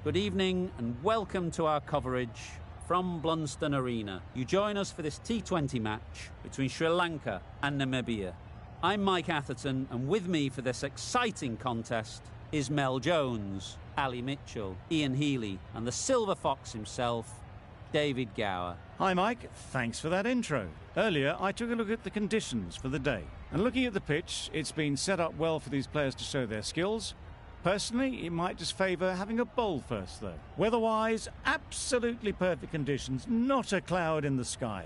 Good evening and welcome to our coverage from Blunston Arena. You join us for this T20 match between Sri Lanka and Namibia. I'm Mike Atherton, and with me for this exciting contest is Mel Jones, Ali Mitchell, Ian Healy and the Silver Fox himself, David Gower. Hi Mike, thanks for that intro. Earlier I took a look at the conditions for the day, and looking at the pitch, it's been set up well for these players to show their skills. Personally, it might just favour having a bowl first though. Weather-wise, absolutely perfect conditions, not a cloud in the sky.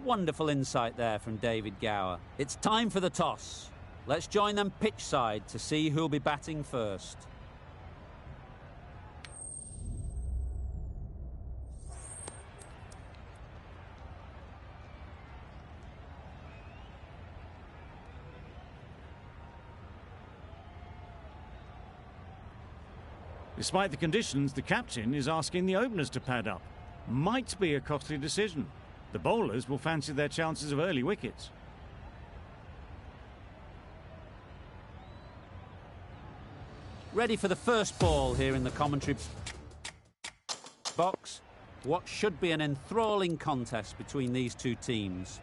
Wonderful insight there from David Gower. It's time for the toss. Let's join them pitch side to see who'll be batting first. Despite the conditions, the captain is asking the openers to pad up. Might be a costly decision. The bowlers will fancy their chances of early wickets. Ready for the first ball here in the commentary box. What should be an enthralling contest between these two teams.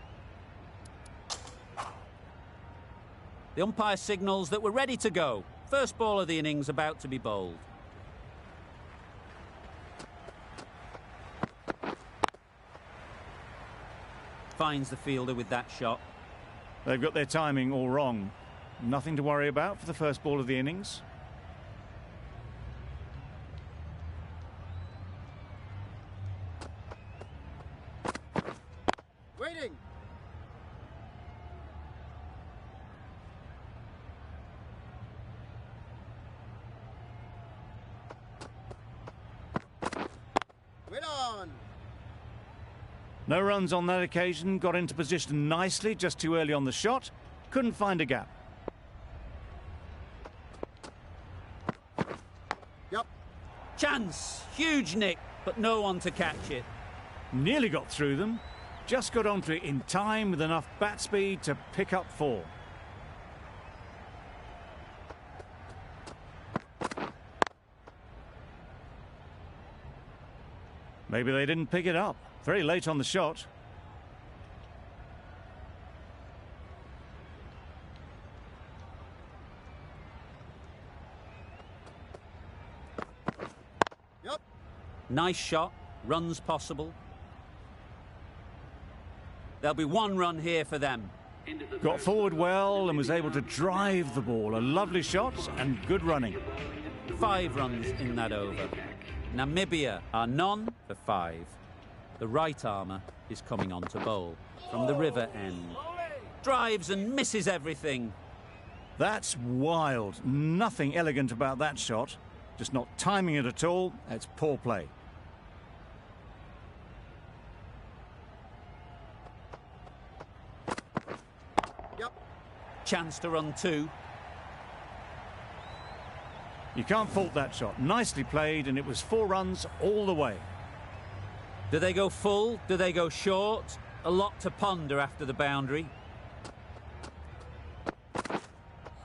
The umpire signals that we're ready to go. First ball of the innings about to be bowled. Finds the fielder with that shot. They've got their timing all wrong. Nothing to worry about for the first ball of the innings. Waiting. Wait on. No runs on that occasion, got into position nicely, just too early on the shot. Couldn't find a gap. Yep. Chance! Huge nick, but no one to catch it. Nearly got through them. Just got onto it in time with enough bat speed to pick up 4. Maybe they didn't pick it up. Very late on the shot. Yep. Nice shot. Runs possible. There'll be 1 run here for them. Got forward well and was able to drive the ball. A lovely shot and good running. 5 runs in that over. Namibia are none for 5. The right armour is coming on to bowl from the river end. Drives and misses everything. That's wild. Nothing elegant about that shot. Just not timing it at all. It's poor play. Yep. Chance to run 2. You can't fault that shot. Nicely played, and it was 4 runs all the way. Do they go full? Do they go short? A lot to ponder after the boundary.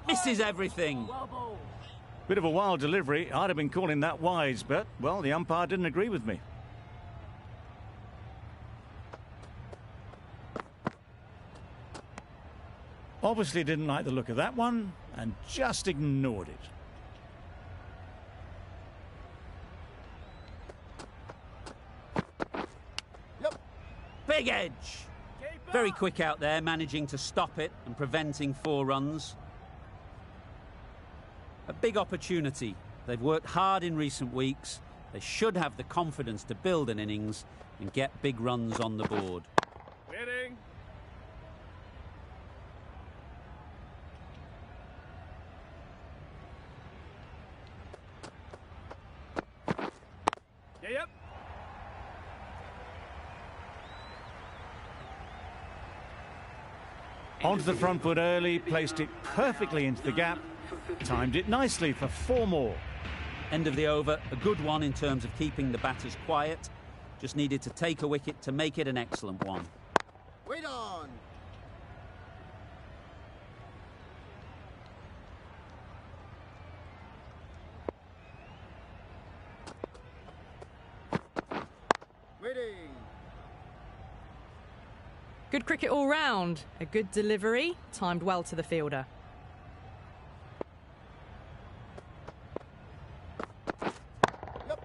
Misses everything. Bit of a wild delivery. I'd have been calling that wise, but, well, the umpire didn't agree with me. Obviously didn't like the look of that one, and just ignored it. Big edge. Very quick out there, managing to stop it and preventing 4 runs. A big opportunity. They've worked hard in recent weeks. They should have the confidence to build an innings and get big runs on the board. Waiting. Yep. Onto the front foot early, placed it perfectly into the gap, timed it nicely for 4 more. End of the over, a good one in terms of keeping the batters quiet. Just needed to take a wicket to make it an excellent one. Wait on. Waiting. Good cricket all round. A good delivery, timed well to the fielder. Yep.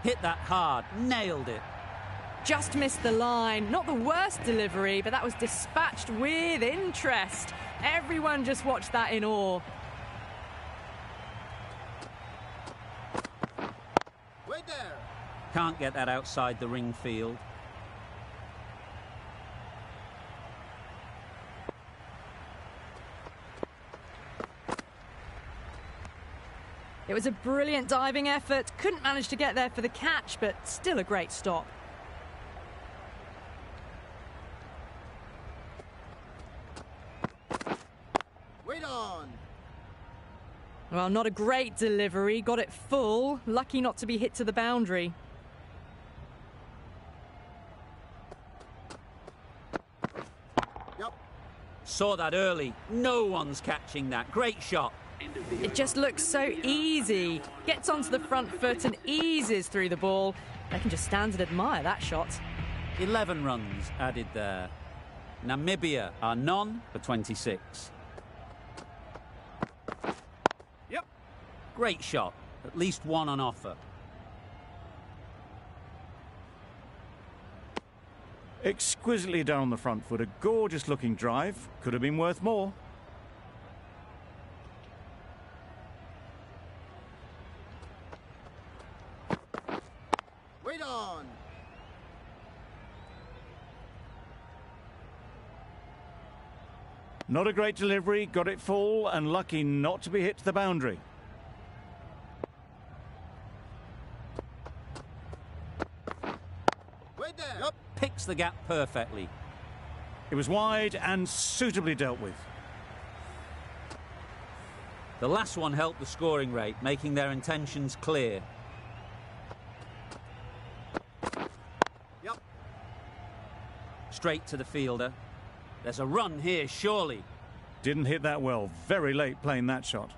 Hit that hard, nailed it. Just missed the line. Not the worst delivery, but that was dispatched with interest. Everyone just watched that in awe. Wait there. Can't get that outside the ring field. It was a brilliant diving effort. Couldn't manage to get there for the catch, but still a great stop. Wait on. Well, not a great delivery. Got it full. Lucky not to be hit to the boundary. Yep. Saw that early. No one's catching that. Great shot. It just looks so easy. Gets onto the front foot and eases through the ball. They can just stand and admire that shot. 11 runs added there. Namibia are none for 26. Yep. Great shot. At least one on offer. Exquisitely done on the front foot. A gorgeous looking drive. Could have been worth more. Wait on. Not a great delivery. Got it full and lucky not to be hit to the boundary. Wait there. Yep. Picks the gap perfectly. It was wide and suitably dealt with. The last one helped the scoring rate, making their intentions clear. Yep. Straight to the fielder. There's a run here, surely. Didn't hit that well. Very late playing that shot.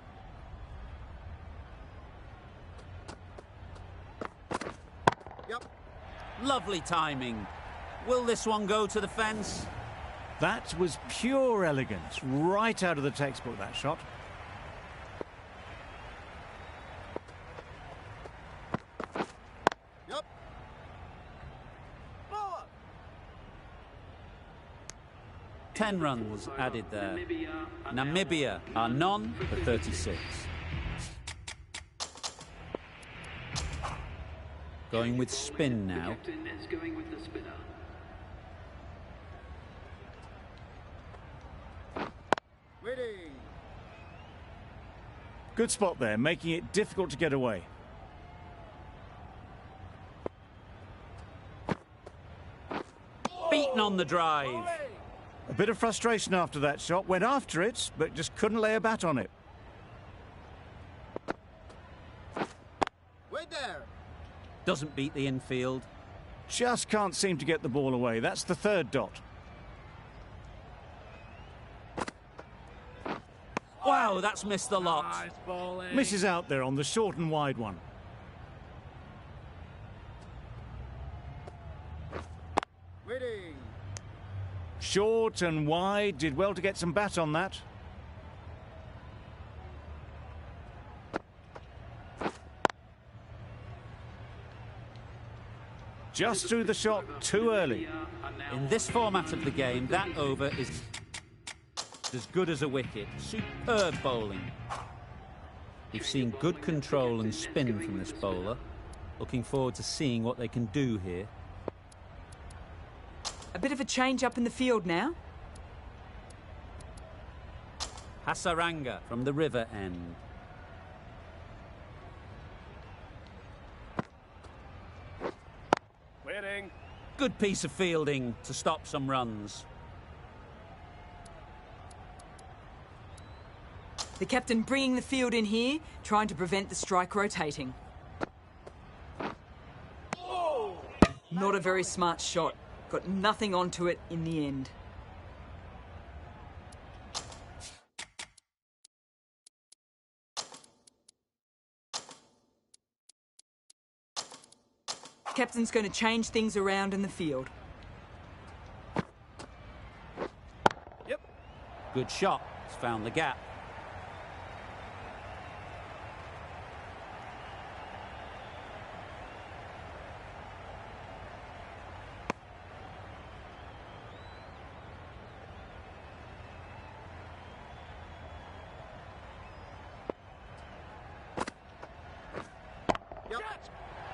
Yep. Lovely timing. Will this one go to the fence? That was pure elegance. Right out of the textbook, that shot. Yep. Forward. 10 runs added there. Namibia are none for 36. Going with spin now. Waiting. Good spot there, making it difficult to get away. Beaten on the drive. A bit of frustration after that shot. Went after it, but just couldn't lay a bat on it. Wait there. Doesn't beat the infield. Just can't seem to get the ball away. That's the third dot. Wow, that's missed the lot. Nice bowling. Misses out there on the short and wide one. Waiting. Short and wide. Did well to get some bat on that. Just threw the shot too early. In this format of the game, that over is as good as a wicket. Superb bowling. We've seen good control and spin from this bowler. Looking forward to seeing what they can do here. A bit of a change up in the field now. Hasaranga from the river end. Waiting. Good piece of fielding to stop some runs. The captain bringing the field in here, trying to prevent the strike rotating. Not a very smart shot. Got nothing onto it in the end. Captain's going to change things around in the field. Good shot. It's found the gap.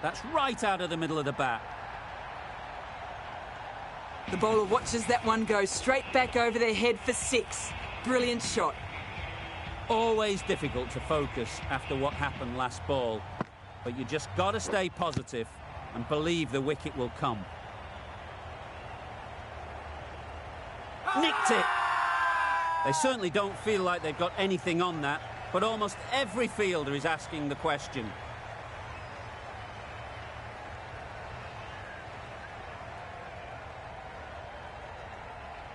That's right out of the middle of the bat. The bowler watches that one go straight back over their head for 6. Brilliant shot. Always difficult to focus after what happened last ball, but you just got to stay positive and believe the wicket will come. Nicked it. They certainly don't feel like they've got anything on that, but almost every fielder is asking the question.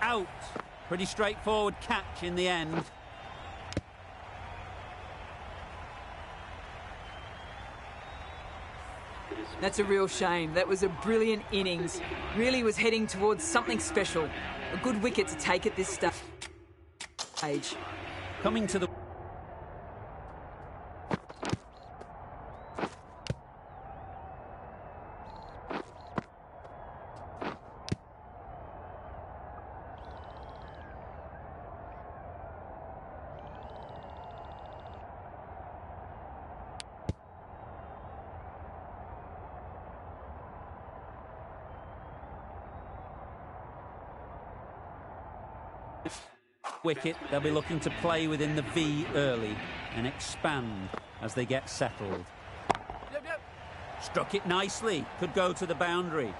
Out. Pretty straightforward catch in the end. That's a real shame. That was a brilliant innings. Really was heading towards something special. A good wicket to take at this stage. Coming to the... wicket, they'll be looking to play within the V early and expand as they get settled. Struck it nicely, could go to the boundary.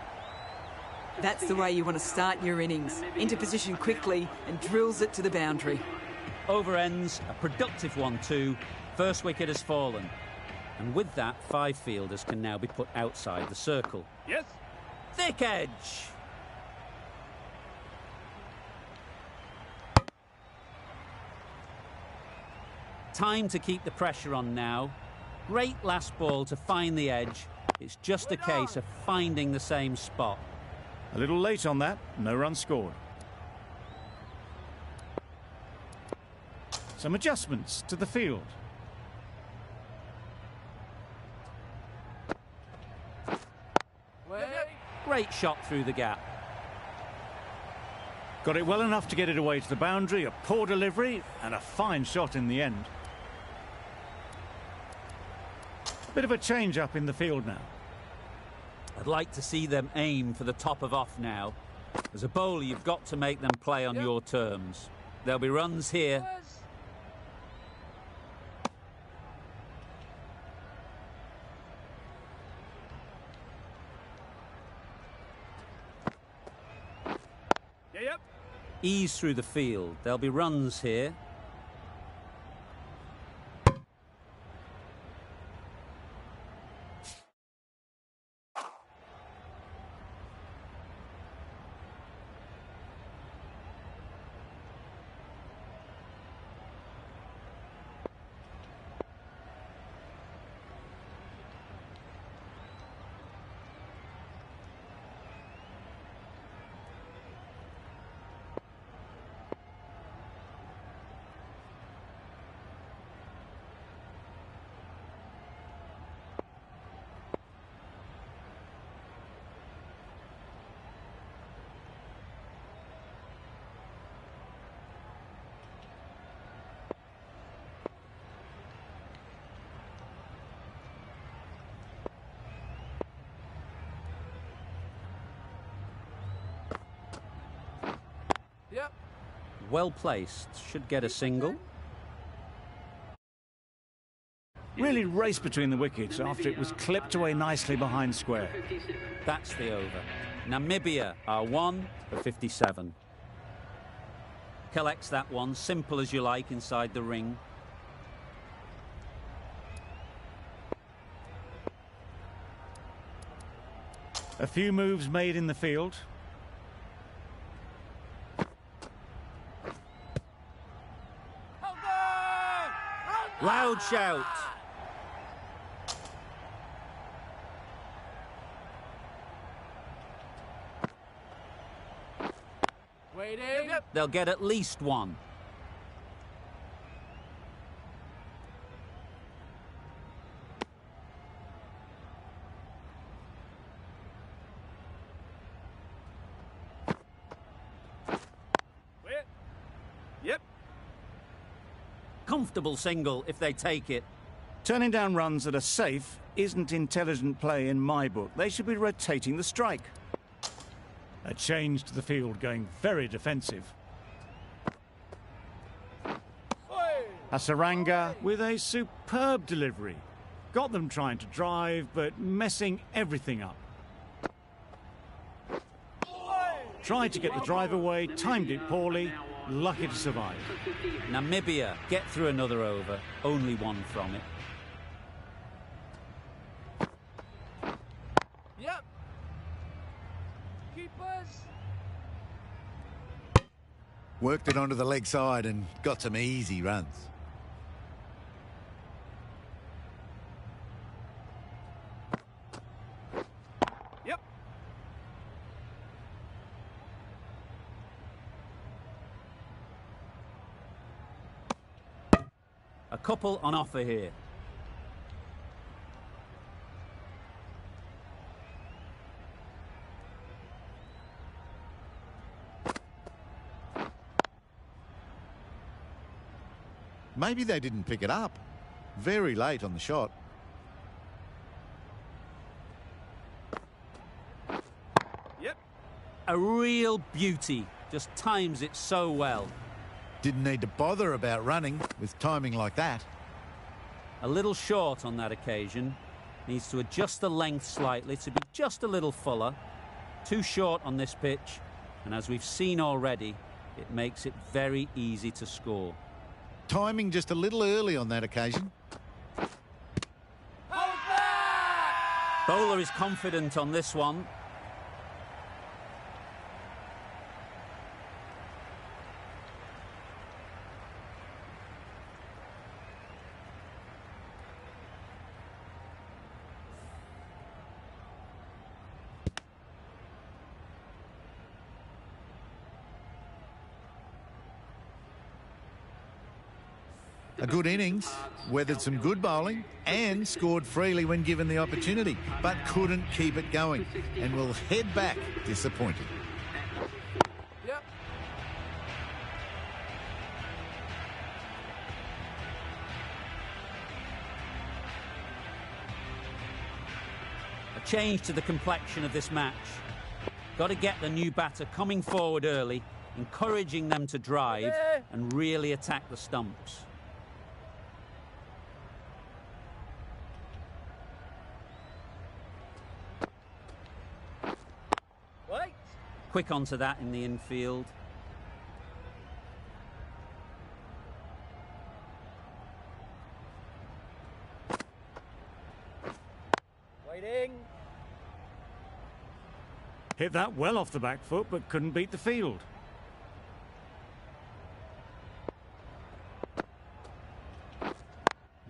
That's the way you want to start your innings. Into position quickly and drills it to the boundary. Over ends, a productive one too. First wicket has fallen. And with that, 5 fielders can now be put outside the circle. Yes. Thick edge. Time to keep the pressure on now. Great last ball to find the edge. It's just a case of finding the same spot. A little late on that, no run scored. Some adjustments to the field. Great shot through the gap. Got it well enough to get it away to the boundary, a poor delivery and a fine shot in the end. Bit of a change up in the field now. I'd like to see them aim for the top of off now. As a bowler, you've got to make them play on your terms. There'll be runs here. Ease through the field. There'll be runs here. Well placed, should get a single. Really raced between the wickets after it was clipped away nicely behind square. That's the over. Namibia are 1 for 57. Collects that one, simple as you like, inside the ring. A few moves made in the field. Loud shout. they'll get at least one. Yep. Comfortable single if they take it. Turning down runs that are safe isn't intelligent play in my book. They should be rotating the strike. A change to the field, going very defensive. Hasaranga with a superb delivery. Got them trying to drive, but messing everything up. Tried to get the drive away, timed it poorly, lucky to survive. Namibia get through another over, only one from it. Yep. Keepers. Worked it onto the leg side and got some easy runs. Yep. A couple on offer here. Maybe they didn't pick it up. Very late on the shot. Yep. A real beauty. Just times it so well. Didn't need to bother about running with timing like that. A little short on that occasion. Needs to adjust the length slightly to be just a little fuller. Too short on this pitch. And as we've seen already, it makes it very easy to score. Timing just a little early on that occasion. Bowler is confident on this one. A good innings, weathered some good bowling and scored freely when given the opportunity, but couldn't keep it going and will head back disappointed. Yep. A change to the complexion of this match. Got to get the new batter coming forward early, encouraging them to drive and really attack the stumps. Wait. Quick onto that in the infield. Waiting. Hit that well off the back foot, but couldn't beat the field.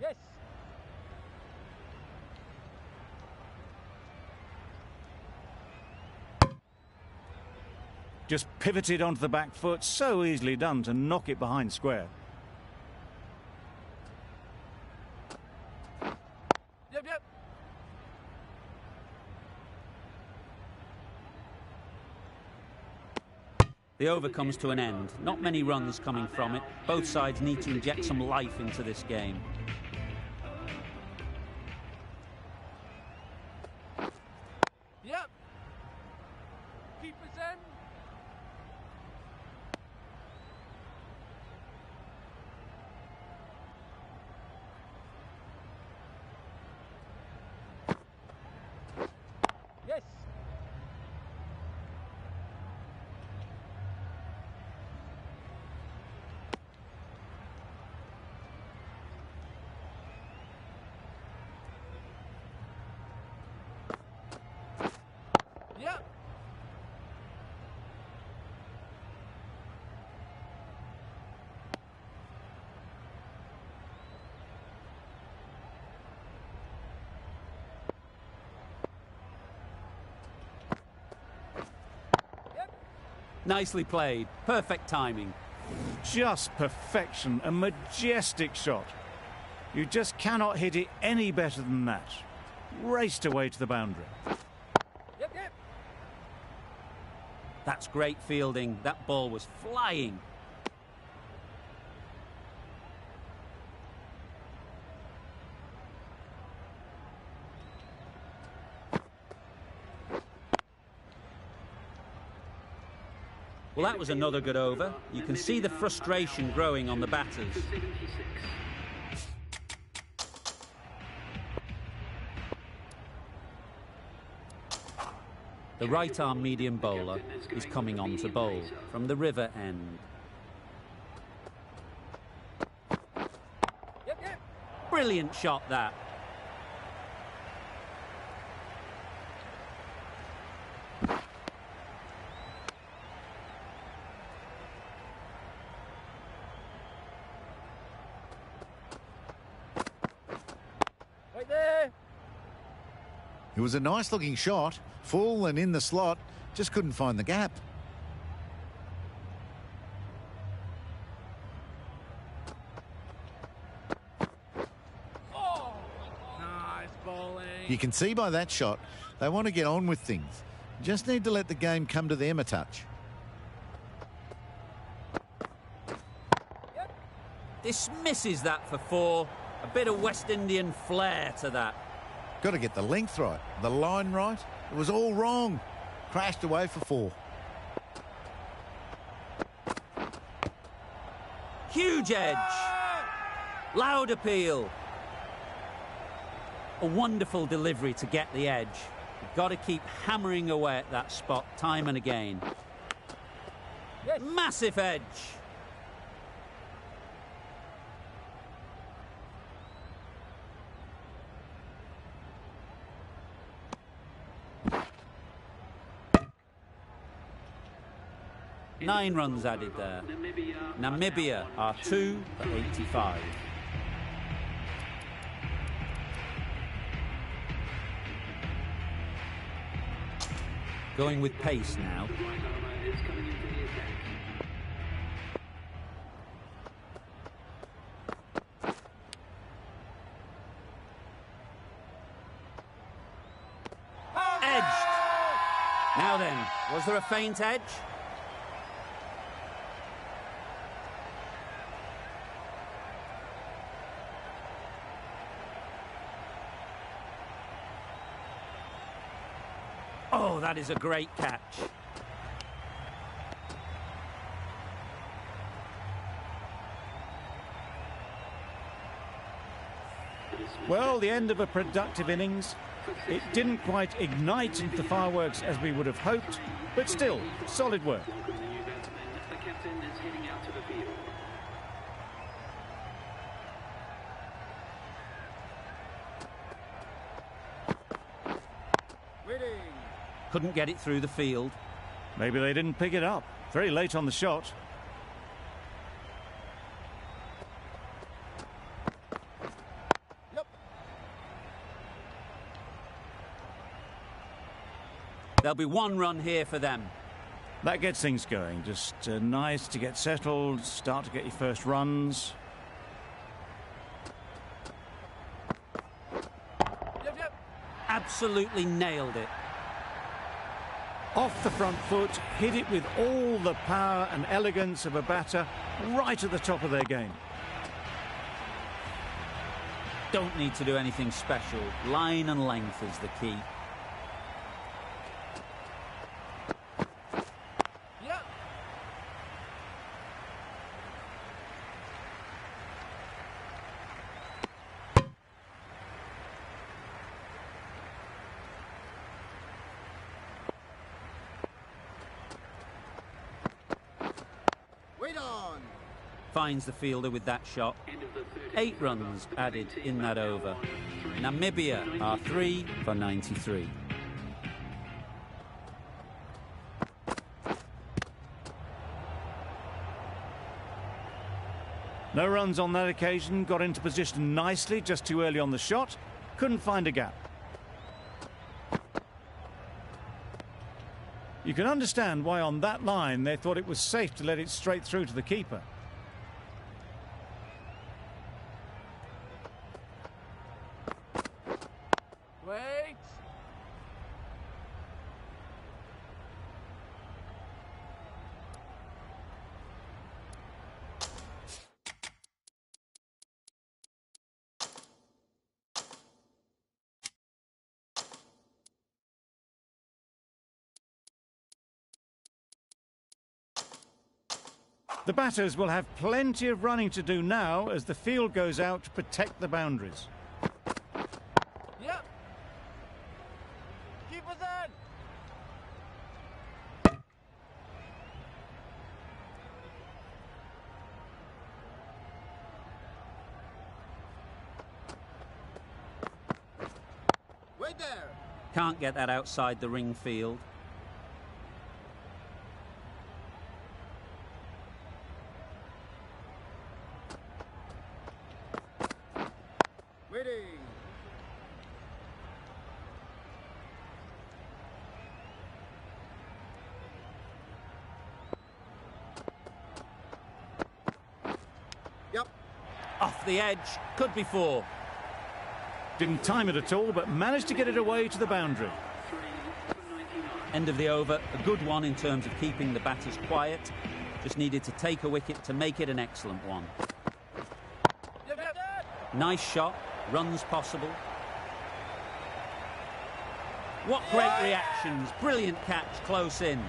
Yes. Just pivoted onto the back foot, so easily done to knock it behind square. Yep, yep. The over comes to an end. Not many runs coming from it. Both sides need to inject some life into this game. Yep. Keepers in. Yes. Nicely played. Perfect timing. Just perfection, a majestic shot. You just cannot hit it any better than that. Raced away to the boundary. Yep, yep. That's great fielding. That ball was flying. Well, that was another good over. You can see the frustration growing on the batters. The right-arm medium bowler is coming on to bowl from the river end. Yep, yep. Brilliant shot, that. Right there. It was a nice-looking shot, full and in the slot, just couldn't find the gap. Oh, nice bowling. You can see by that shot, they want to get on with things. Just need to let the game come to them a touch. Dismisses that for 4. A bit of West Indian flair to that. Got to get the length right, the line right. It was all wrong. Crashed away for 4. Huge edge. Loud appeal. A wonderful delivery to get the edge. You've got to keep hammering away at that spot time and again. Yes. Massive edge. Nine runs added there. Namibia are 2 for 85. Going with pace now. Edged. Now then, was there a faint edge? Oh, that is a great catch. Well, the end of a productive innings. It didn't quite ignite into the fireworks as we would have hoped, but still, solid work. Couldn't get it through the field. Maybe they didn't pick it up. Very late on the shot. Yep. There'll be 1 run here for them. That gets things going. Just nice to get settled, start to get your first runs. Yep, yep. Absolutely nailed it. Off the front foot, hit it with all the power and elegance of a batter, right at the top of their game. Don't need to do anything special. Line and length is the key. Yep. Wait on. Finds the fielder with that shot. 8 runs added in that over. Namibia are 3 for 93. No runs on that occasion, got into position nicely, just too early on the shot. Couldn't find a gap. You You can understand why on that line they thought it was safe to let it straight through to the keeper. Wait. The batters will have plenty of running to do now as the field goes out to protect the boundaries. Yep. Keep us in. Wait there. Can't get that outside the ring field. Waiting. Yep. Off the edge, could be 4. Didn't time it at all, but managed to get it away to the boundary. End of the over, a good one in terms of keeping the batters quiet. Just needed to take a wicket to make it an excellent one. Yep, yep. Nice shot, runs possible. What great reactions, brilliant catch close in.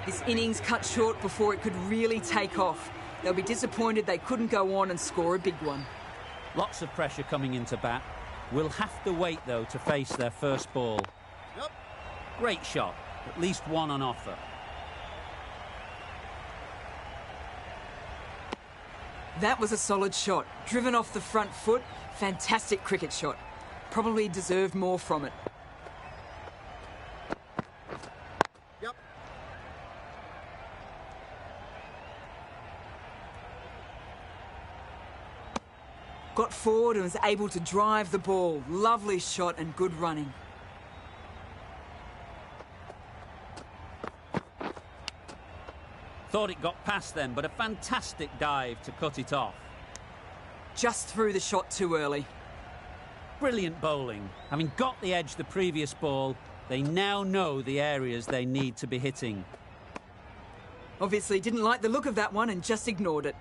This innings cut short before it could really take off. They'll be disappointed they couldn't go on and score a big one. Lots of pressure coming into bat. Will have to wait, though, to face their first ball. Yep. Great shot, at least one on offer. That was a solid shot. Driven off the front foot. Fantastic cricket shot. Probably deserved more from it. Yep. Got forward and was able to drive the ball. Lovely shot and good running. Thought it got past them, but a fantastic dive to cut it off. Just threw the shot too early. Brilliant bowling. Having got the edge the previous ball, they now know the areas they need to be hitting. Obviously didn't like the look of that one and just ignored it.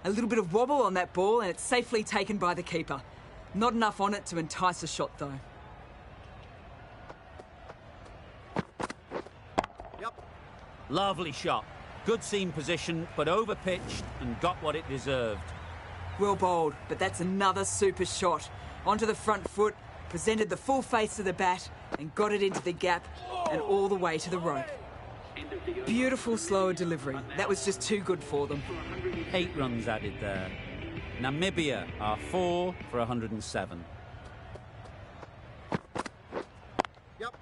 A little bit of wobble on that ball and it's safely taken by the keeper. Not enough on it to entice a shot though. Yep. Lovely shot. Good seam position, but over-pitched and got what it deserved. Well bowled, but that's another super shot. Onto the front foot, presented the full face of the bat and got it into the gap and all the way to the rope. Beautiful slower delivery. That was just too good for them. 8 runs added there. Namibia are 4 for 107. Yep.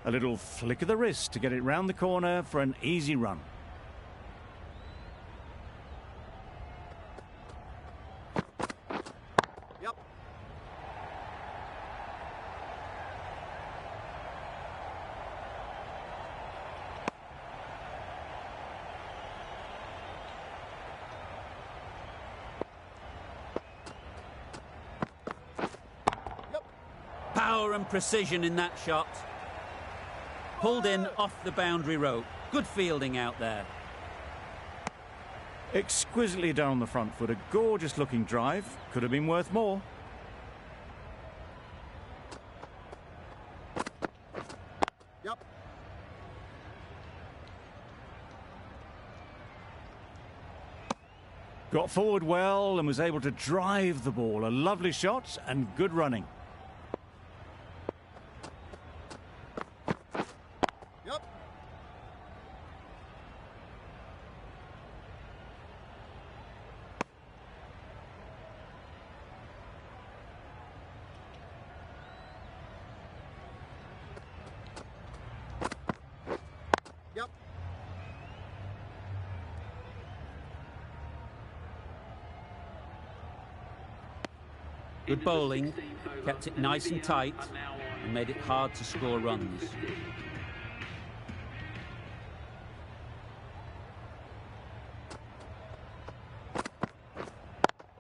A little flick of the wrist to get it round the corner for an easy run. Yep. Power and precision in that shot. Pulled in off the boundary rope. Good fielding out there. Exquisitely down the front foot. A gorgeous looking drive. Could have been worth more. Yep. Got forward well and was able to drive the ball. A lovely shot and good running. Good bowling, kept it nice and tight and made it hard to score runs.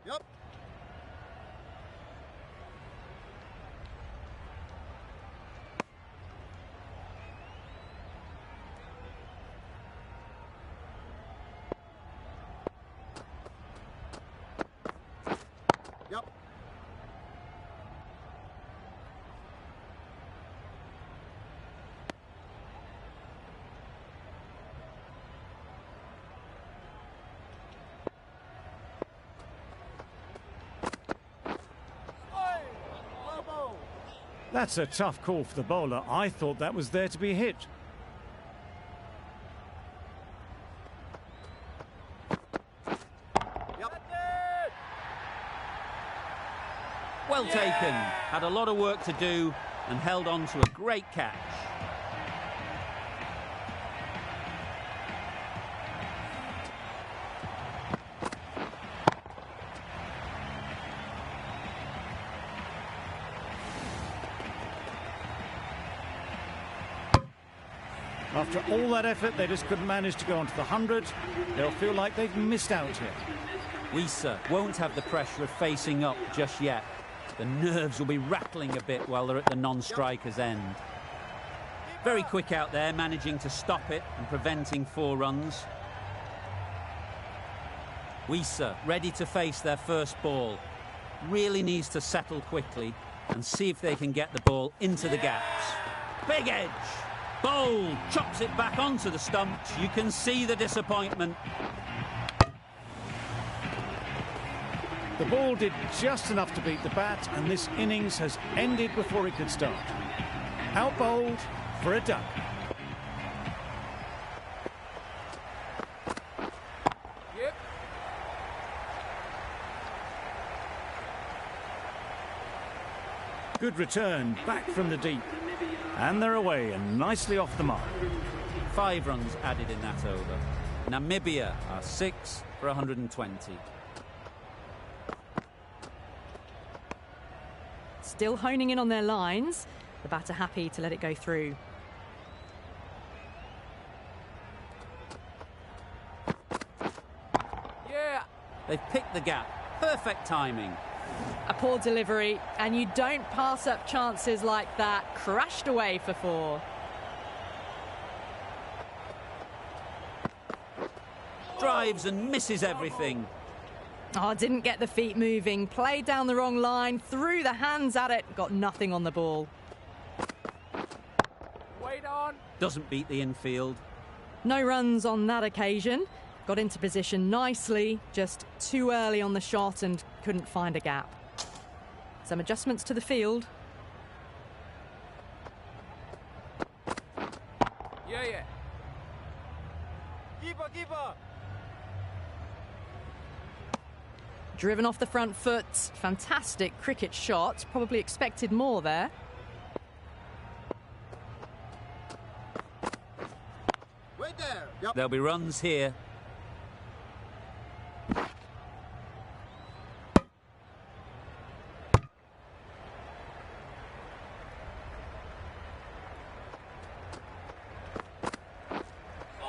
Yep. Yep. That's a tough call for the bowler. I thought that was there to be hit. Yep. Well taken. Had a lot of work to do and held on to a great catch. After all that effort, they just couldn't manage to go onto the 100. They'll feel like they've missed out here. Wisa won't have the pressure of facing up just yet. The nerves will be rattling a bit while they're at the non-striker's end. Very quick out there, managing to stop it and preventing 4 runs. Wisa ready to face their first ball. Really needs to settle quickly and see if they can get the ball into the gaps. Big edge! Bowl chops it back onto the stumps. You can see the disappointment. The ball did just enough to beat the bat, and this innings has ended before it could start. Out bowled for a duck. Yep. Good return, back from the deep. And they're away and nicely off the mark. 5 runs added in that over. Namibia are 6 for 120. Still honing in on their lines. The batter happy to let it go through. Yeah. They've picked the gap. Perfect timing. A poor delivery, and you don't pass up chances like that. Crashed away for 4. Drives and misses everything. Oh, didn't get the feet moving. Played down the wrong line, threw the hands at it, got nothing on the ball. Wait on. Doesn't beat the infield. No runs on that occasion. Got into position nicely, just too early on the shot and couldn't find a gap. Some adjustments to the field. Yeah. Keeper. Driven off the front foot. Fantastic cricket shot. Probably expected more there. Wait there. Yep. There'll be runs here.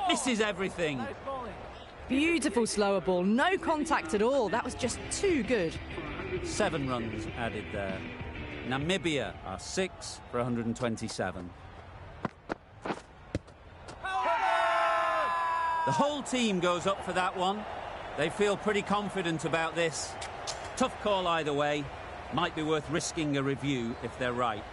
Misses everything. Beautiful slower ball. No contact at all. That was just too good. 7 runs added there. Namibia are 6 for 127. The whole team goes up for that one. They feel pretty confident about this. Tough call either way. Might be worth risking a review if they're right.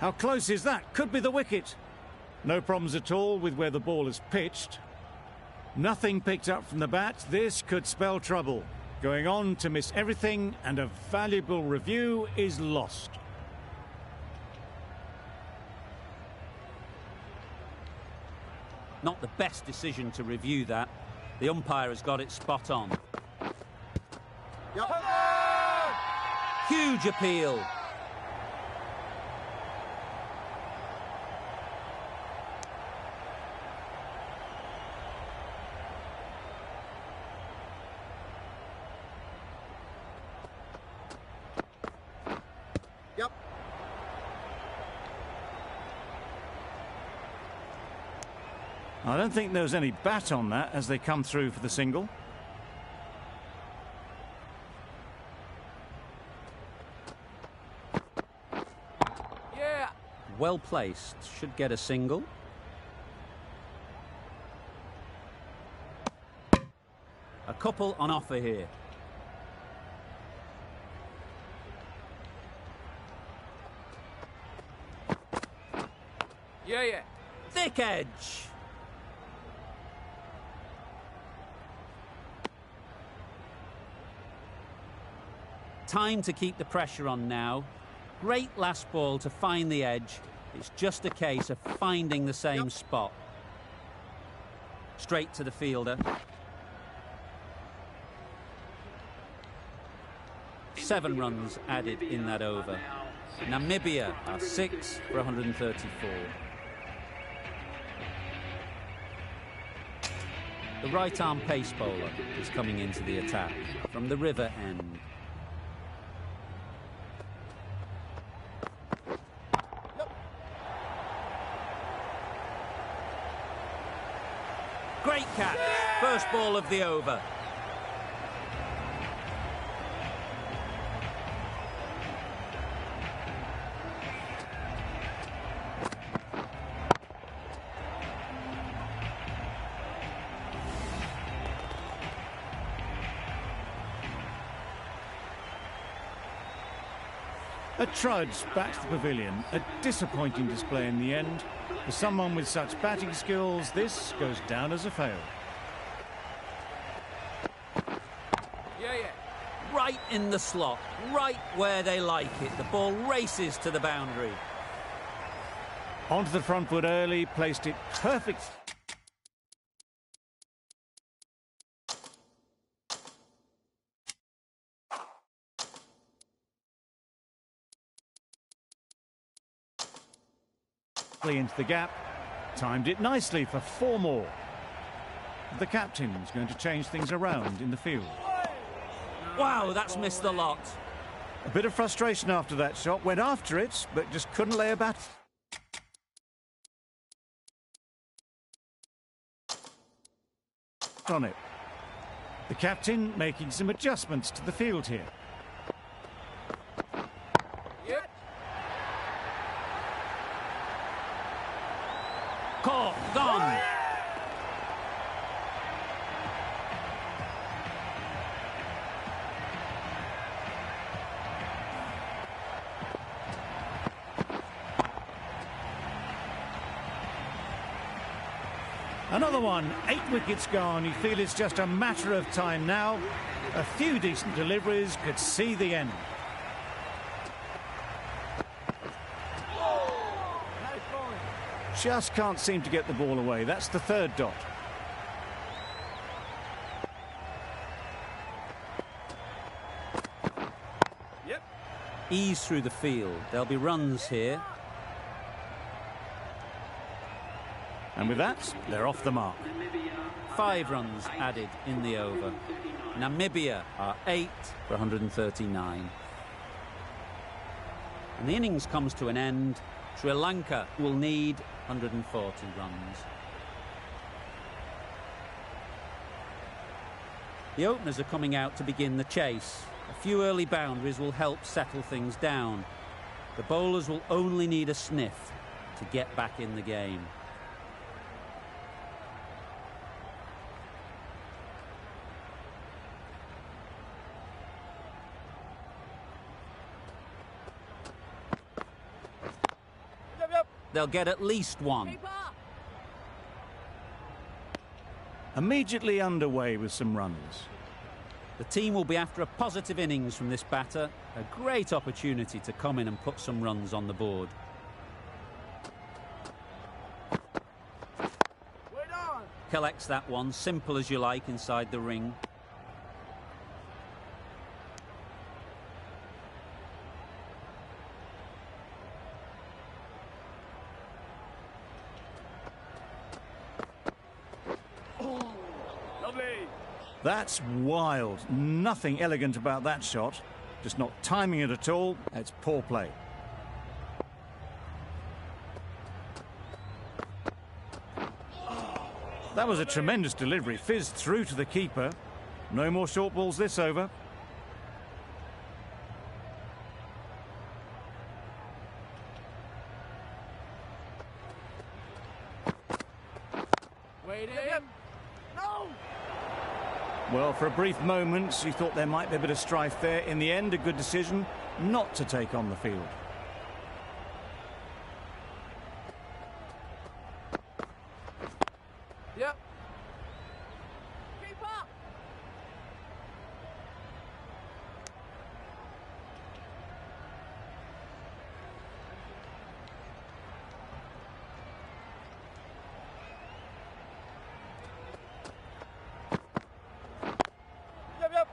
How close is that? Could be the wicket. No problems at all with where the ball is pitched. Nothing picked up from the bat. This could spell trouble. Going on to miss everything, and a valuable review is lost. Not the best decision to review that. The umpire has got it spot on. Yep. Huge appeal. Yep. I don't think there was any bat on that as they come through for the single. Yeah. Well placed. Should get a single. A couple on offer here. Yeah, yeah. Thick edge. Time to keep the pressure on now. Great last ball to find the edge. It's just a case of finding the same spot. Straight to the fielder. 7 runs added in that over. Namibia are 6 for 134. The right-arm pace bowler is coming into the attack from the river end. Great catch. First ball of the over. A trudge back to the pavilion. A disappointing display in the end. For someone with such batting skills, this goes down as a fail. Yeah, yeah. Right in the slot, right where they like it. The ball races to the boundary. Onto the front foot early, placed it perfect. Into the gap, timed it nicely for 4 more. The captain's going to change things around in the field. Wow, that's missed the lot. A bit of frustration after that shot, went after it, but just couldn't lay a bat on it. The captain making some adjustments to the field here. Yep. Caught, gone. Another one, 8 wickets gone. You feel it's just a matter of time now. A few decent deliveries could see the end. Just can't seem to get the ball away. That's the 3rd dot. Yep. Ease through the field. There'll be runs here. And with that, they're off the mark. 5 runs added in the over. Namibia are 8 for 139. And the innings comes to an end. Sri Lanka will need 140 runs. The openers are coming out to begin the chase. A few early boundaries will help settle things down. The bowlers will only need a sniff to get back in the game. They'll get at least one. immediately underway with some runs. The team will be after a positive innings from this batter. A great opportunity to come in and put some runs on the board. Wait on. Collects that one, simple as you like, inside the ring. Lovely. That's wild. Nothing elegant about that shot. Just not timing it at all. It's poor play. That was a tremendous delivery. Fizzed through to the keeper. No more short balls this over. Wait in. No. Well, for a brief moment, you thought there might be a bit of strife there. In the end, a good decision not to take on the field. Yep. Keep up. Yep.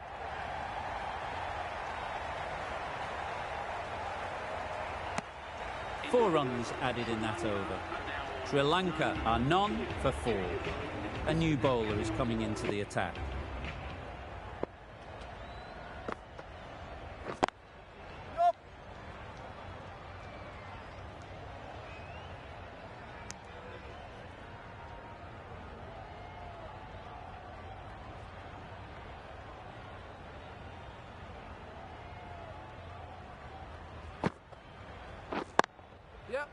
4 runs added in that over. Sri Lanka are none for 4. A new bowler is coming into the attack. Yup. Yep.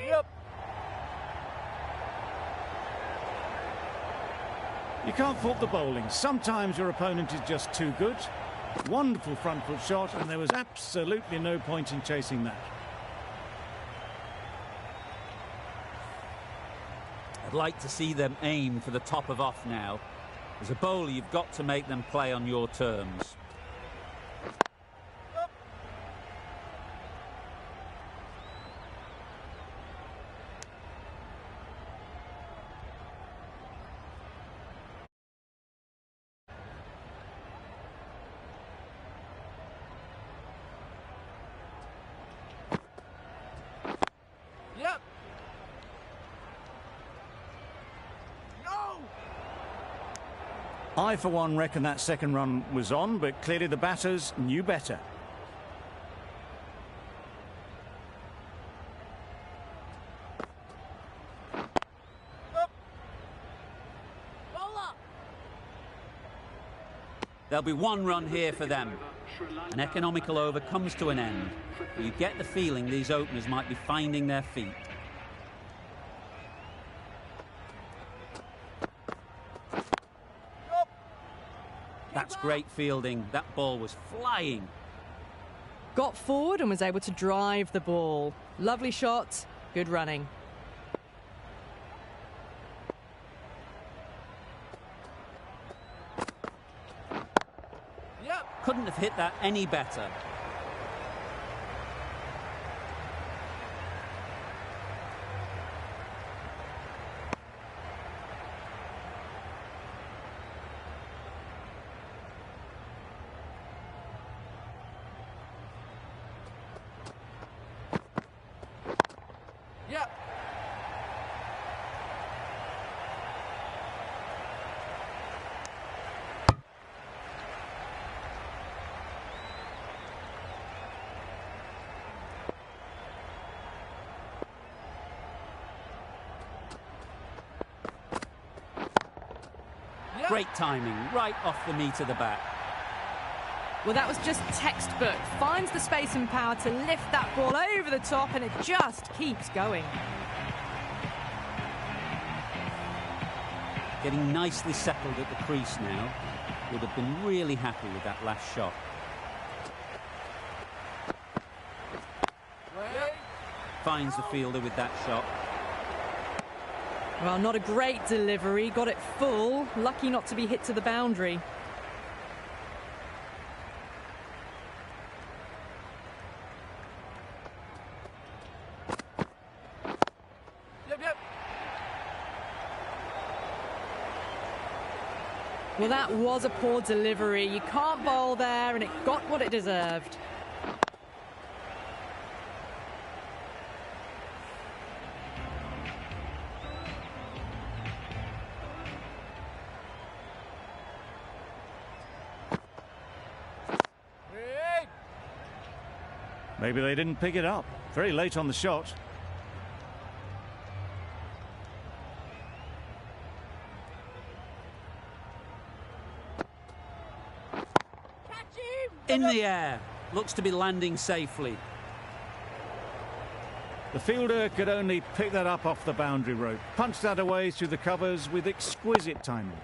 Yep. You can't fault the bowling. Sometimes your opponent is just too good. Wonderful front foot shot, and there was absolutely no point in chasing that. I'd like to see them aim for the top of off now. As a bowler, you've got to make them play on your terms. Yep. No. I, for one, reckon that second run was on, but clearly the batters knew better. Up. Bowler. There'll be 1 run here for them. An economical over comes to an end. You get the feeling these openers might be finding their feet. Yup. That's great fielding. That ball was flying. Got forward and was able to drive the ball. Lovely shot, good running. Yep. Couldn't have hit that any better. Yep. Yep. Great timing, right off the meat of the bat. Well, that was just textbook. Finds the space and power to lift that ball over the top, and it just keeps going. Getting nicely settled at the crease now. Would have been really happy with that last shot. Finds the fielder with that shot. Well, not a great delivery. Got it full. Lucky not to be hit to the boundary. Well, that was a poor delivery. You can't bowl there, and it got what it deserved. Maybe they didn't pick it up. Very late on the shot. In the air. Looks to be landing safely. The fielder could only pick that up off the boundary rope. Punched that away through the covers with exquisite timing.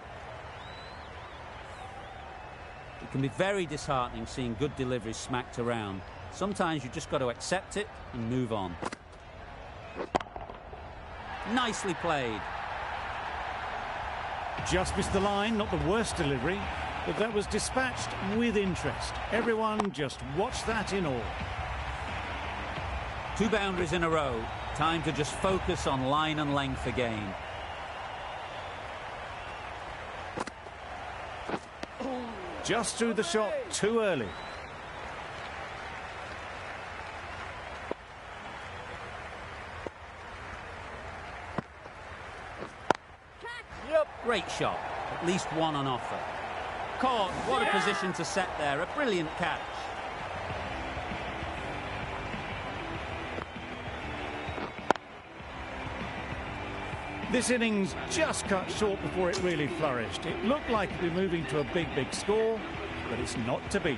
It can be very disheartening seeing good deliveries smacked around. Sometimes you've just got to accept it and move on. Nicely played. Just missed the line, not the worst delivery, but that was dispatched with interest. Everyone just watched that in awe. 2 boundaries in a row. Time to just focus on line and length again. Just threw the shot too early. Great shot. At least one on offer. Caught. What a position to set there. A brilliant catch. This innings just cut short before it really flourished. It looked like it was moving to a big score, but it's not to be.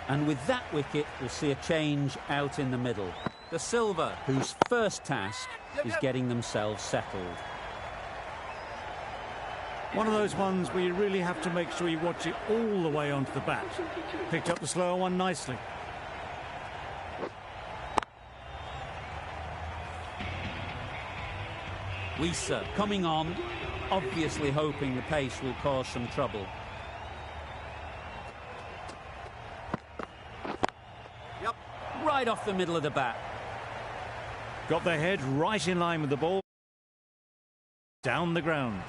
And with that wicket, we'll see a change out in the middle. The Silver, whose first task is getting themselves settled. One of those ones where you really have to make sure you watch it all the way onto the bat. Picked up the slower one nicely. Wisa coming on, obviously hoping the pace will cause some trouble. Right off the middle of the bat. Got their head right in line with the ball. Down the ground.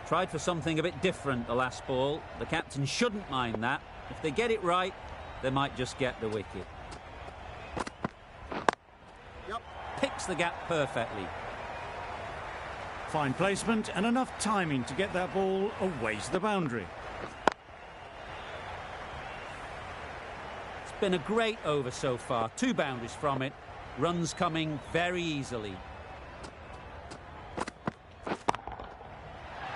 Tried for something a bit different the last ball. The captain shouldn't mind that. If they get it right, they might just get the wicket. Picks the gap perfectly. Fine placement and enough timing to get that ball away to the boundary. It's been a great over so far. 2 boundaries from it. Runs coming very easily.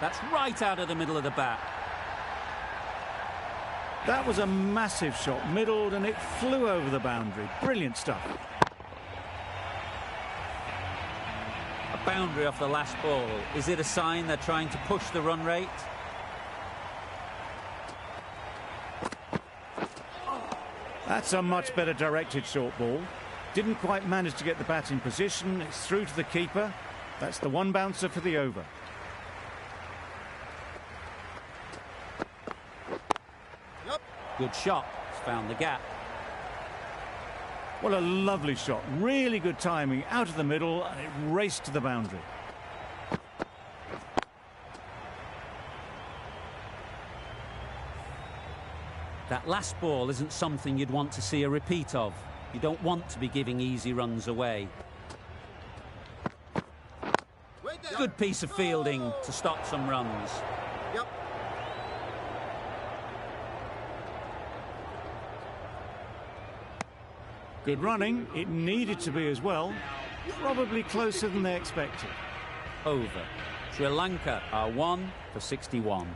That's right out of the middle of the bat. That was a massive shot, middled, and it flew over the boundary. Brilliant stuff. A boundary off the last ball. Is it a sign they're trying to push the run rate? That's a much better directed short ball. Didn't quite manage to get the bat in position. It's through to the keeper. That's the 1 bouncer for the over. Good shot. It's found the gap. What a lovely shot. Really good timing out of the middle, and it raced to the boundary. That last ball isn't something you'd want to see a repeat of. You don't want to be giving easy runs away. Good piece of fielding to stop some runs. Good running. It needed to be as well. Probably closer than they expected. Over. Sri Lanka are 1 for 61.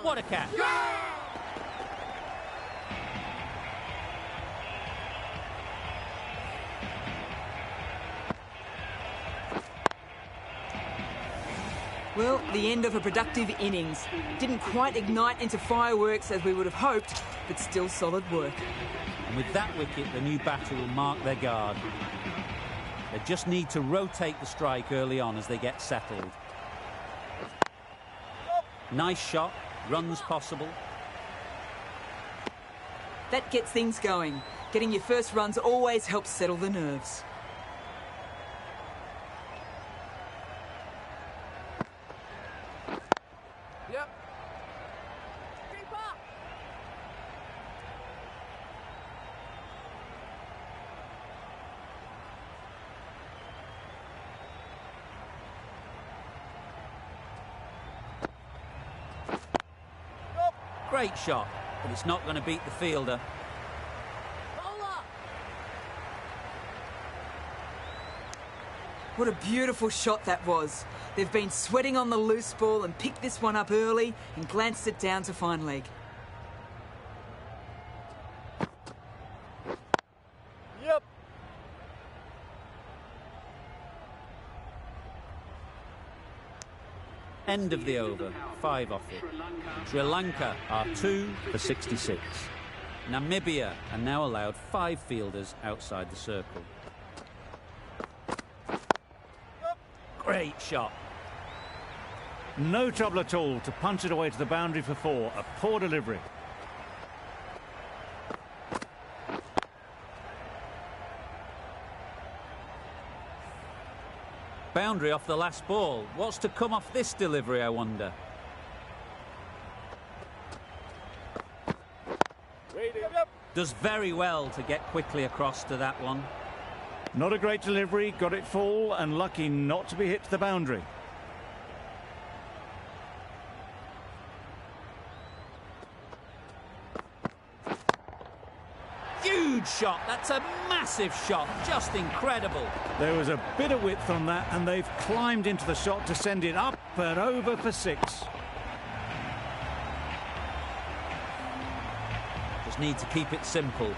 What a catch! Well, the end of a productive innings. Didn't quite ignite into fireworks as we would have hoped, but still solid work. And with that wicket, the new batter will mark their guard. They just need to rotate the strike early on as they get settled. Nice shot, runs possible. That gets things going. Getting your first runs always helps settle the nerves. Yep. Great shot, but it's not going to beat the fielder. What a beautiful shot that was. They've been sweating on the loose ball and picked this one up early and glanced it down to fine leg. Yep. End of the over, 5 off it. Sri Lanka are 2 for 66. Namibia are now allowed 5 fielders outside the circle. Great shot. No trouble at all to punch it away to the boundary for 4. A poor delivery. Boundary off the last ball. What's to come off this delivery, I wonder? Yep. Does very well to get quickly across to that one. Not a great delivery, got it full and lucky not to be hit to the boundary. Huge shot. That's a massive shot. Just incredible. There was a bit of width on that and they've climbed into the shot to send it up and over for 6. Just need to keep it simple.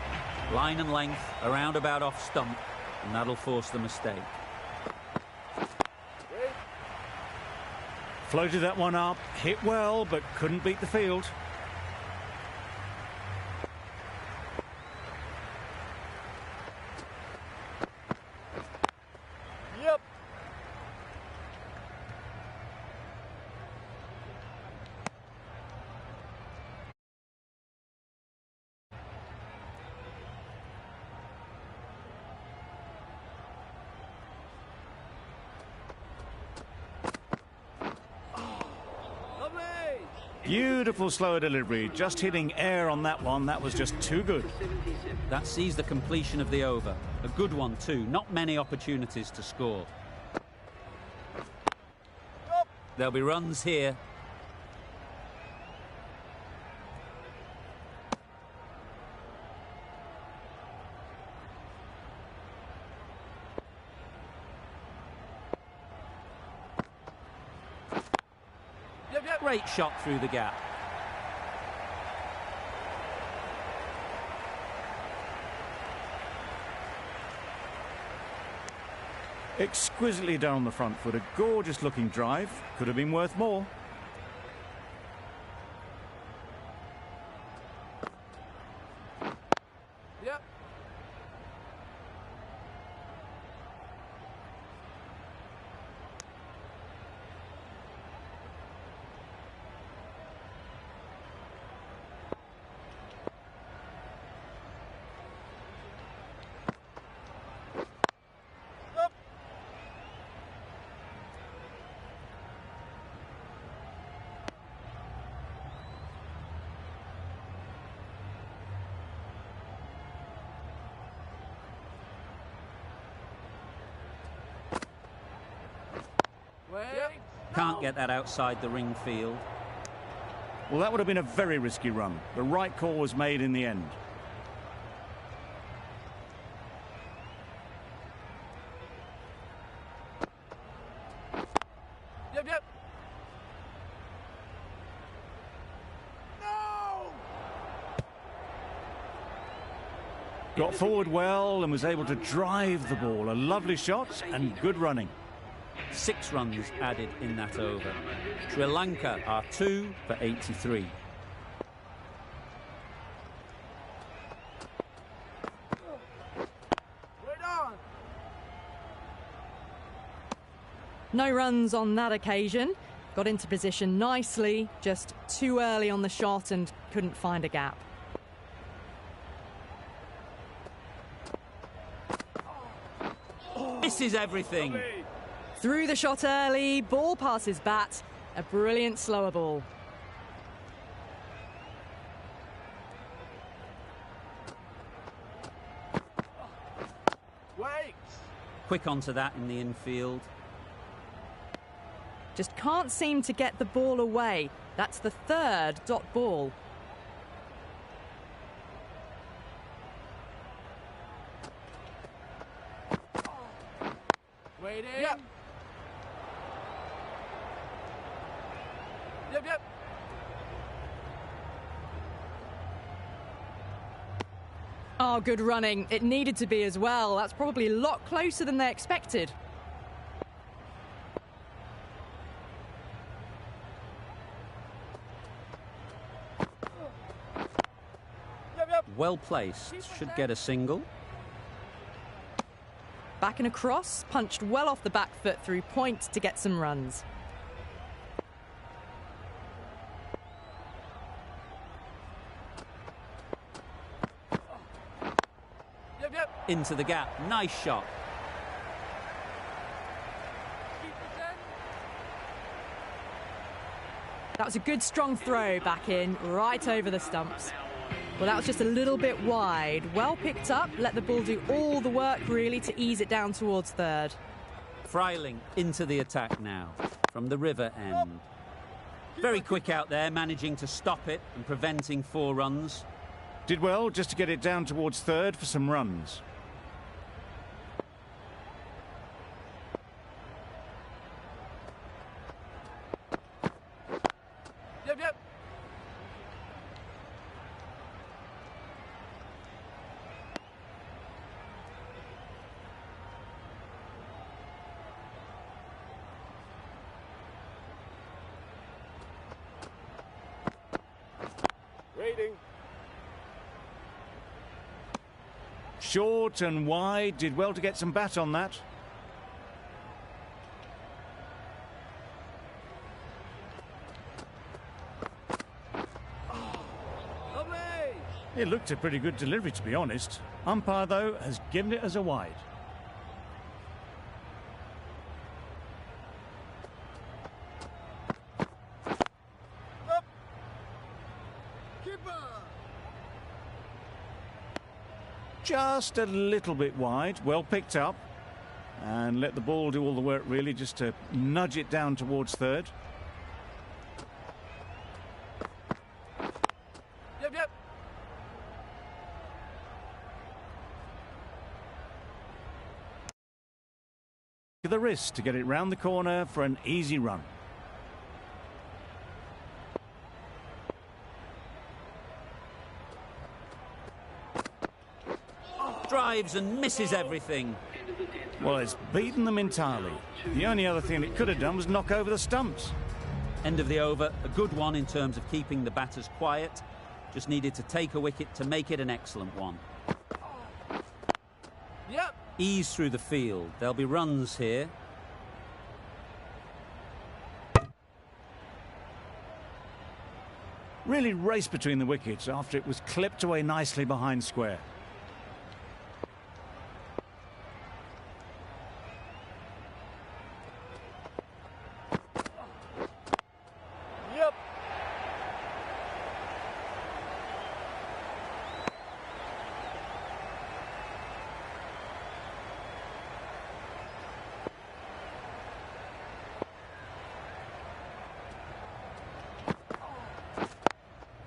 Line and length, around about off stump, and that'll force the mistake. Floated that one up, hit well but couldn't beat the field. Yep. Lovely. Beautiful slower delivery, just hitting air on that one. That was just too good. That sees the completion of the over. A good one too. Not many opportunities to score. There'll be runs here. Yep. Great shot through the gap. Exquisitely down the front foot, a gorgeous looking drive. Could have been worth more. Yep. Yep. Can't get that outside the ring field. Well, that would have been a very risky run. The right call was made in the end. Yep. Got forward well and was able to drive the ball. A lovely shot and good running. 6 runs added in that over. Sri Lanka are 2 for 83. No runs on that occasion. Got into position nicely, just too early on the shot and couldn't find a gap. Misses everything. Threw the shot early, ball past his bat. A brilliant slower ball. Wait. Quick onto that in the infield. Just can't seem to get the ball away. That's the 3rd dot ball. Waiting. Yep. Yep. Oh, good running. It needed to be as well. That's probably a lot closer than they expected. Well placed. Should get a single. Back and across, punched well off the back foot through point to get some runs. Into the gap. Nice shot. That was a good strong throw back in, right over the stumps. Well, that was just a little bit wide. Well picked up, let the ball do all the work really to ease it down towards 3rd. Freiling into the attack now from the river end. Very quick out there, managing to stop it and preventing 4 runs. Did well just to get it down towards 3rd for some runs. Yep. Waiting. Short and wide, did well to get some bat on that. Lovely. It looked a pretty good delivery, to be honest. Umpire, though, has given it as a wide. Up. Keeper. Just a little bit wide, well picked up. And let the ball do all the work, really, just to nudge it down towards 3rd. Yep. To the wrist to get it round the corner for an easy run. Drives and misses everything. Well, it's beaten them entirely. The only other thing it could have done was knock over the stumps. End of the over. A good one in terms of keeping the batters quiet. Just needed to take a wicket to make it an excellent one. Yep. Ease through the field. There'll be runs here. Really raced between the wickets after it was clipped away nicely behind square. Yep.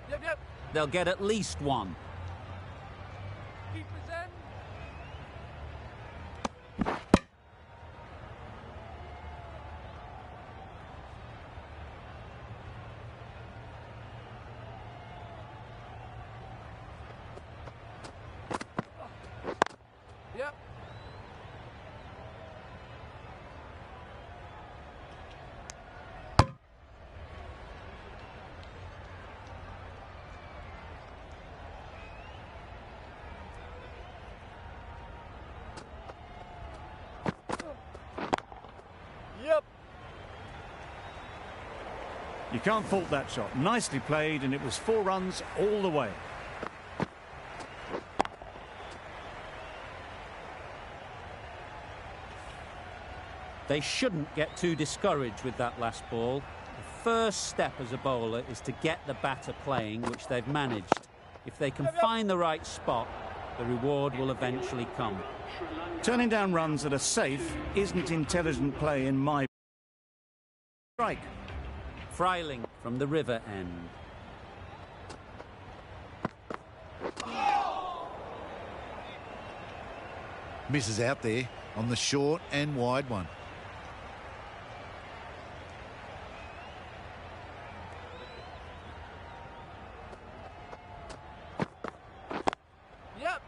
Yep. They'll get at least one. Keeper's end. Yep. You can't fault that shot. Nicely played, and it was 4 runs all the way. They shouldn't get too discouraged with that last ball. The first step as a bowler is to get the batter playing, which they've managed. If they can find the right spot, the reward will eventually come. Turning down runs that are safe isn't intelligent play in my strike. Freiling from the river end. Misses out there on the short and wide one. Yep.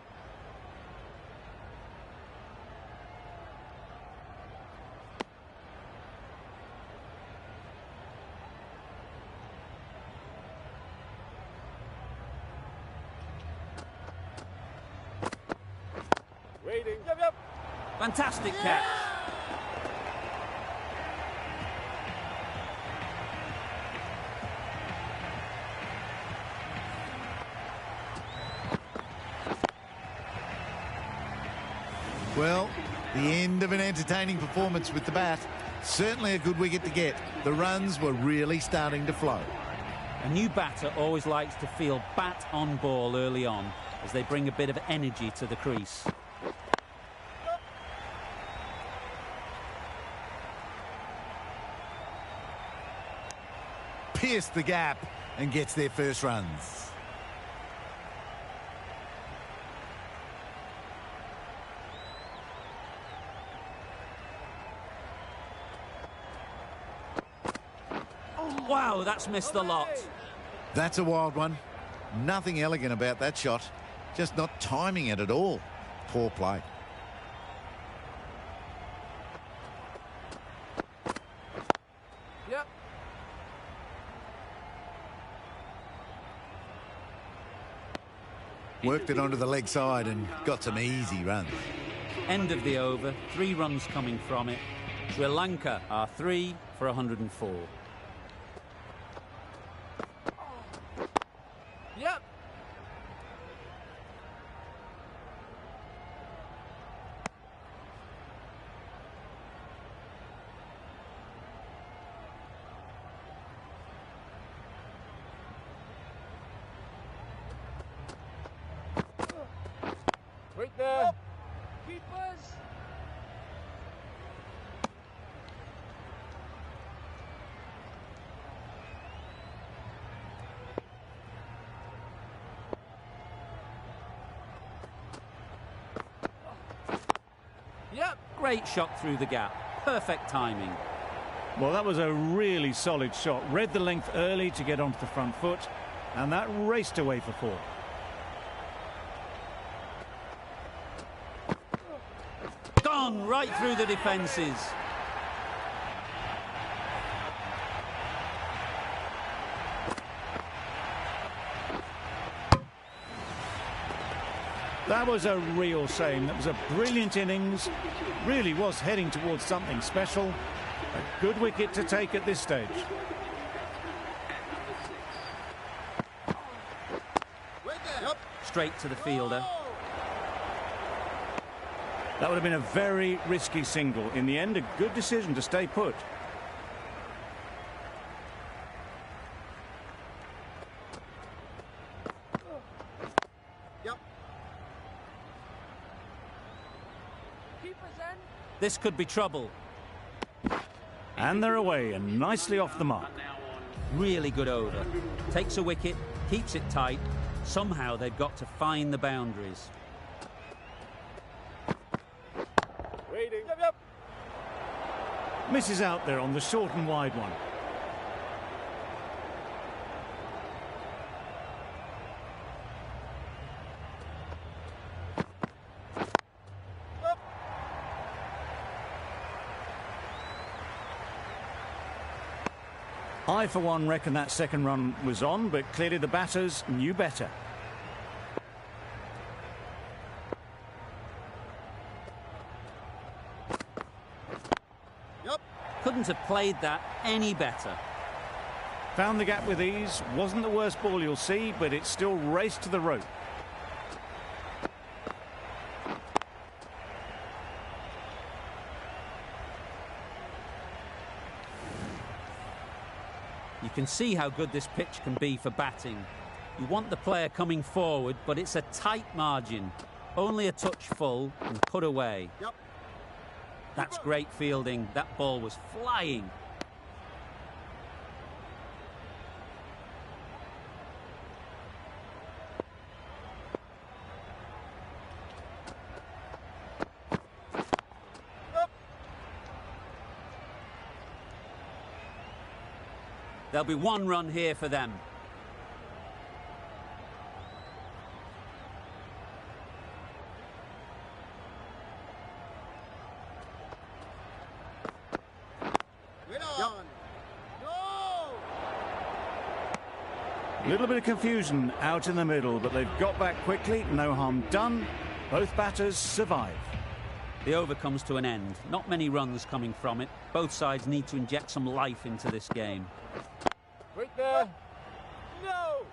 Waiting. Yep, yep. Fantastic catch. Well, the end of an entertaining performance with the bat. Certainly a good wicket to get. The runs were really starting to flow. A new batter always likes to feel bat on ball early on, as they bring a bit of energy to the crease. Pierced the gap and gets their first runs. Wow, that's missed the lot. That's a wild one. Nothing elegant about that shot. Just not timing it at all. Poor play. Yep. Worked it onto the leg side and got some easy runs. End of the over, 3 runs coming from it. Sri Lanka are 3 for 104. Yep. Wait there. Keepers. Yep. Great shot through the gap. Perfect timing. Well, that was a really solid shot. Read the length early to get onto the front foot, and that raced away for 4. Gone right through the defences. That was a real shame. That was a brilliant innings. Really was heading towards something special. A good wicket to take at this stage. Straight to the fielder. That would have been a very risky single. In the end, a good decision to stay put. Keepers in. This could be trouble. And they're away and nicely off the mark. Really good over. Takes a wicket, keeps it tight. Somehow they've got to find the boundaries. Waiting. Yep, yep. Misses out there on the short and wide one. I, for one, reckon that second run was on, but clearly the batters knew better. Couldn't have played that any better. Found the gap with ease. Wasn't the worst ball you'll see, but it still raced to the rope. You can see how good this pitch can be for batting. You want the player coming forward, but it's a tight margin. Only a touch full and put away. Yep. That's great fielding. That ball was flying. There'll be one run here for them. A little bit of confusion out in the middle, but they've got back quickly. No harm done. Both batters survive. The over comes to an end. Not many runs coming from it. Both sides need to inject some life into this game. Right there. No!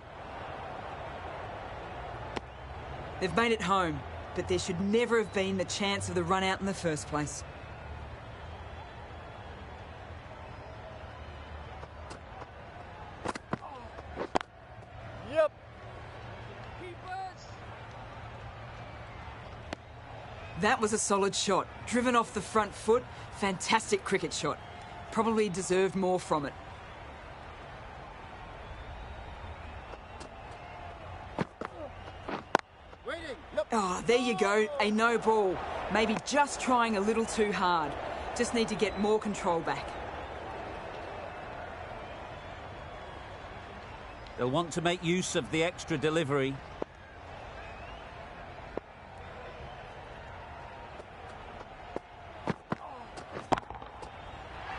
They've made it home, but there should never have been the chance of the run out in the first place. Yep. Keepers. That was a solid shot. Driven off the front foot. Fantastic cricket shot. Probably deserved more from it. Oh, there you go. A no ball. Maybe just trying a little too hard. Just need to get more control back. They'll want to make use of the extra delivery.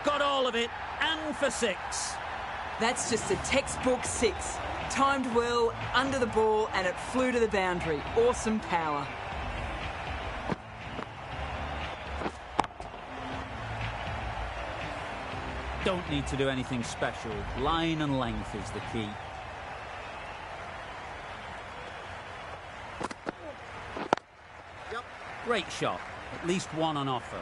Got all of it, and for 6. That's just a textbook 6. Timed well, under the ball, and it flew to the boundary. Awesome power. Don't need to do anything special. Line and length is the key. Yep. Great shot. At least one on offer.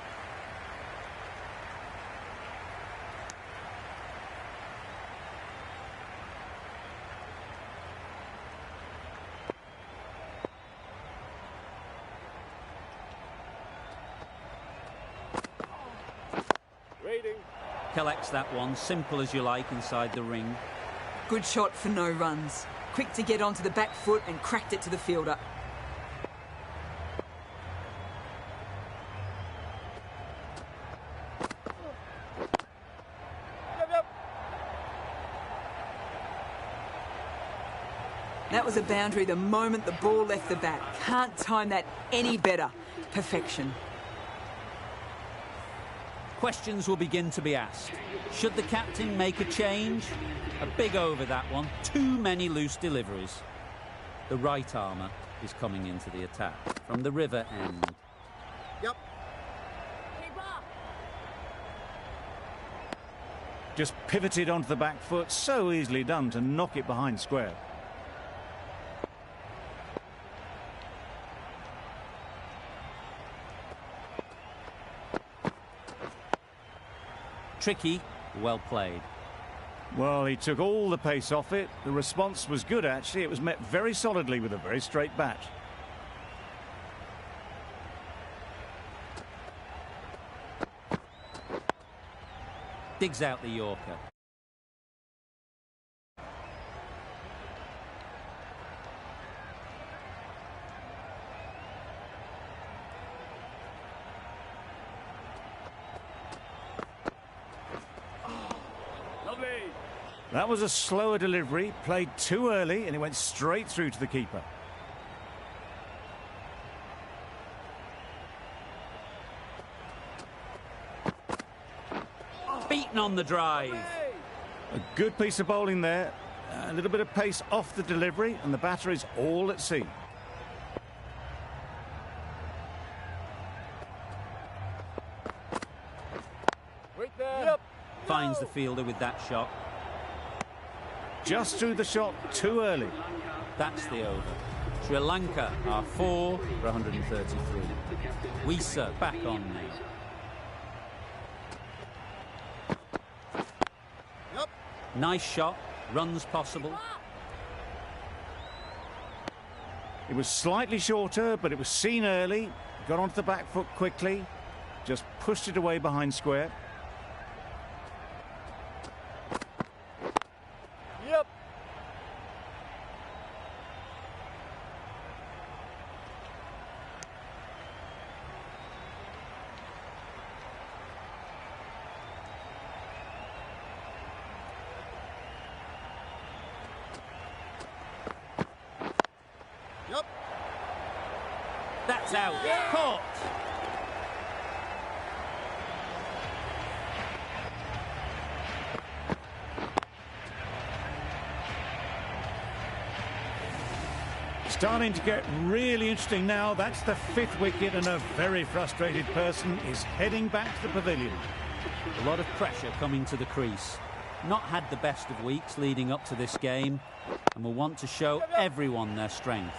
Collects that one, simple as you like, inside the ring. Good shot for no runs. Quick to get onto the back foot and cracked it to the fielder. Yep. That was a boundary the moment the ball left the bat. Can't time that any better. Perfection. Questions will begin to be asked. Should the captain make a change? A big over, that one. Too many loose deliveries. The right armour is coming into the attack from the river end. Yep. Just pivoted onto the back foot. So easily done to knock it behind square. Tricky, well played. Well, he took all the pace off it. The response was good, actually. It was met very solidly with a very straight bat. Digs out the Yorker. That was a slower delivery, played too early, and it went straight through to the keeper. Beaten on the drive. A good piece of bowling there. A little bit of pace off the delivery, and the batter is all at sea. Right there. Yep. Finds the fielder with that shot. Just threw the shot too early. That's the over. Sri Lanka are 4 for 133. Wisa back on now. Yep. Nice shot. Runs possible. It was slightly shorter, but it was seen early. Got onto the back foot quickly. Just pushed it away behind square. Yep. Yep. That's out. Caught. Starting to get really interesting now. That's the 5th wicket, and a very frustrated person is heading back to the pavilion. A lot of pressure coming to the crease. Not had the best of weeks leading up to this game, and will want to show everyone their strength.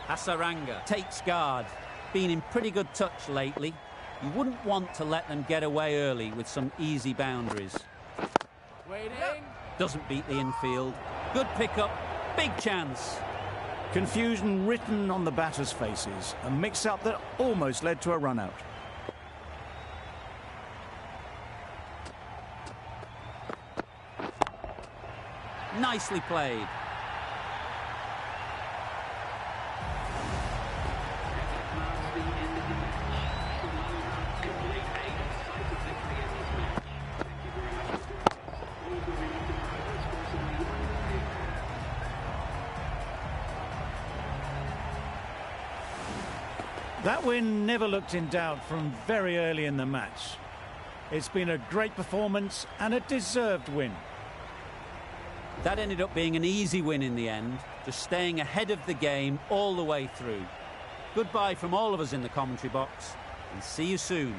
Hasaranga takes guard. Been in pretty good touch lately. You wouldn't want to let them get away early with some easy boundaries. Waiting. Doesn't beat the infield. Good pickup. Big chance. Confusion written on the batters' faces. A mix-up that almost led to a run-out. Nicely played. That win never looked in doubt from very early in the match. It's been a great performance and a deserved win. That ended up being an easy win in the end, just staying ahead of the game all the way through. Goodbye from all of us in the commentary box, and see you soon.